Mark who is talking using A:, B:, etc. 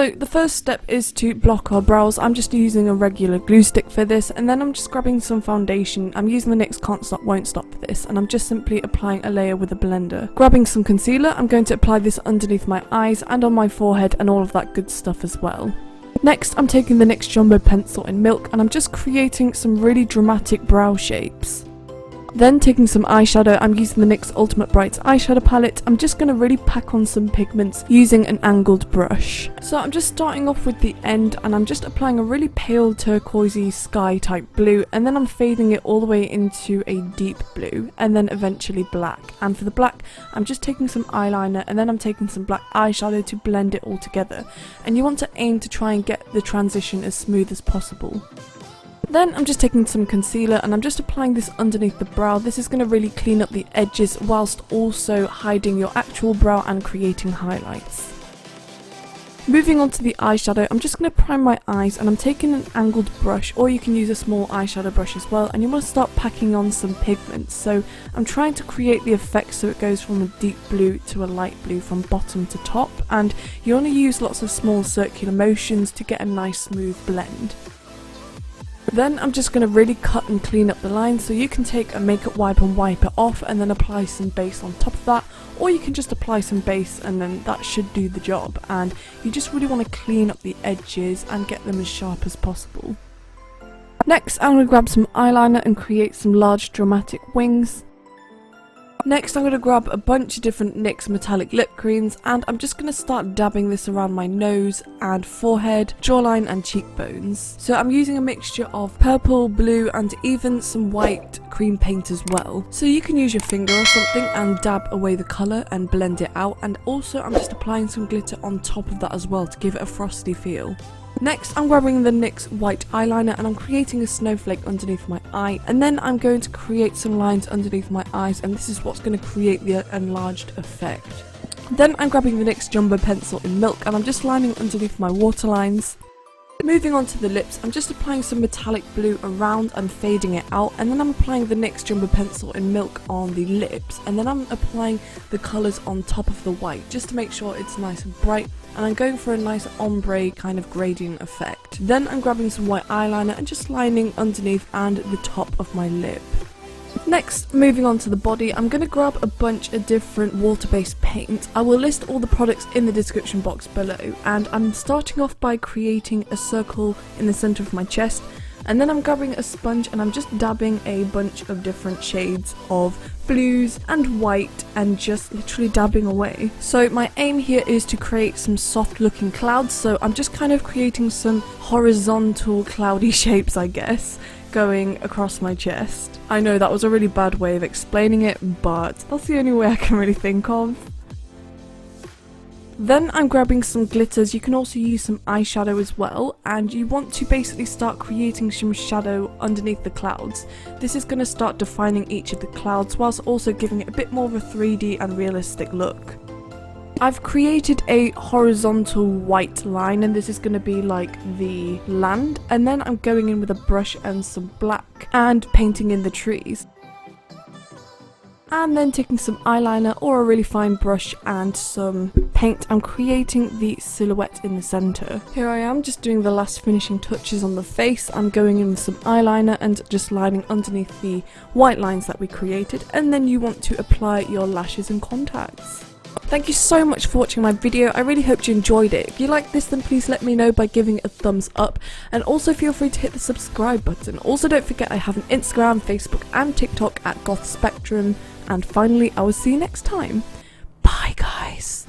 A: So the first step is to block our brows. I'm just using a regular glue stick for this, and then I'm just grabbing some foundation. I'm using the NYX Can't Stop Won't Stop for this, and I'm just simply applying a layer with a blender. Grabbing some concealer, I'm going to apply this underneath my eyes and on my forehead and all of that good stuff as well. Next, I'm taking the NYX Jumbo Pencil in Milk, and I'm just creating some really dramatic brow shapes. Then taking some eyeshadow, I'm using the NYX Ultimate Brights eyeshadow palette. I'm just going to really pack on some pigments using an angled brush. So I'm just starting off with the end, and I'm just applying a really pale turquoisey sky type blue, and then I'm fading it all the way into a deep blue and then eventually black. And for the black, I'm just taking some eyeliner, and then I'm taking some black eyeshadow to blend it all together. And you want to aim to try and get the transition as smooth as possible. Then I'm just taking some concealer, and I'm just applying this underneath the brow. This is going to really clean up the edges whilst also hiding your actual brow and creating highlights. Moving on to the eyeshadow, I'm just going to prime my eyes, and I'm taking an angled brush, or you can use a small eyeshadow brush as well, and you want to start packing on some pigments. So I'm trying to create the effect so it goes from a deep blue to a light blue from bottom to top, and you want to use lots of small circular motions to get a nice smooth blend. Then I'm just going to really cut and clean up the lines, so you can take a makeup wipe and wipe it off and then apply some base on top of that, or you can just apply some base and then that should do the job. And you just really want to clean up the edges and get them as sharp as possible. Next, I'm going to grab some eyeliner and create some large dramatic wings. Next, I'm going to grab a bunch of different NYX metallic lip creams, and I'm just going to start dabbing this around my nose and forehead, jawline and cheekbones. So I'm using a mixture of purple, blue and even some white cream paint as well. So you can use your finger or something and dab away the colour and blend it out, and also I'm just applying some glitter on top of that as well to give it a frosty feel. Next, I'm grabbing the NYX white eyeliner, and I'm creating a snowflake underneath my eye, and then I'm going to create some lines underneath my eyes, and this is what's going to create the enlarged effect. Then I'm grabbing the NYX Jumbo Pencil in Milk, and I'm just lining underneath my waterlines. Moving on to the lips, I'm just applying some metallic blue around and fading it out, and then I'm applying the NYX Jumbo Pencil in Milk on the lips, and then I'm applying the colours on top of the white just to make sure it's nice and bright, and I'm going for a nice ombre kind of gradient effect. Then I'm grabbing some white eyeliner and just lining underneath and the top of my lip. Next, moving on to the body, I'm going to grab a bunch of different water-based paint. I will list all the products in the description box below, and I'm starting off by creating a circle in the centre of my chest, and then I'm grabbing a sponge and I'm just dabbing a bunch of different shades of blues and white and just literally dabbing away. So my aim here is to create some soft looking clouds, so I'm just kind of creating some horizontal cloudy shapes, I guess, going across my chest. I know that was a really bad way of explaining it, but that's the only way I can really think of. Then I'm grabbing some glitters. You can also use some eyeshadow as well, and you want to basically start creating some shadow underneath the clouds. This is going to start defining each of the clouds whilst also giving it a bit more of a 3D and realistic look. I've created a horizontal white line, and this is going to be like the land, and then I'm going in with a brush and some black and painting in the trees. And then taking some eyeliner or a really fine brush and some paint, I'm creating the silhouette in the centre. Here I am just doing the last finishing touches on the face. I'm going in with some eyeliner and just lining underneath the white lines that we created, and then you want to apply your lashes and contacts. Thank you so much for watching my video. I really hope you enjoyed it. If you like this, then please let me know by giving it a thumbs up, and also feel free to hit the subscribe button. Also, don't forget I have an Instagram, Facebook and TikTok at Goth Spectrum. And finally, I will see you next time. Bye guys.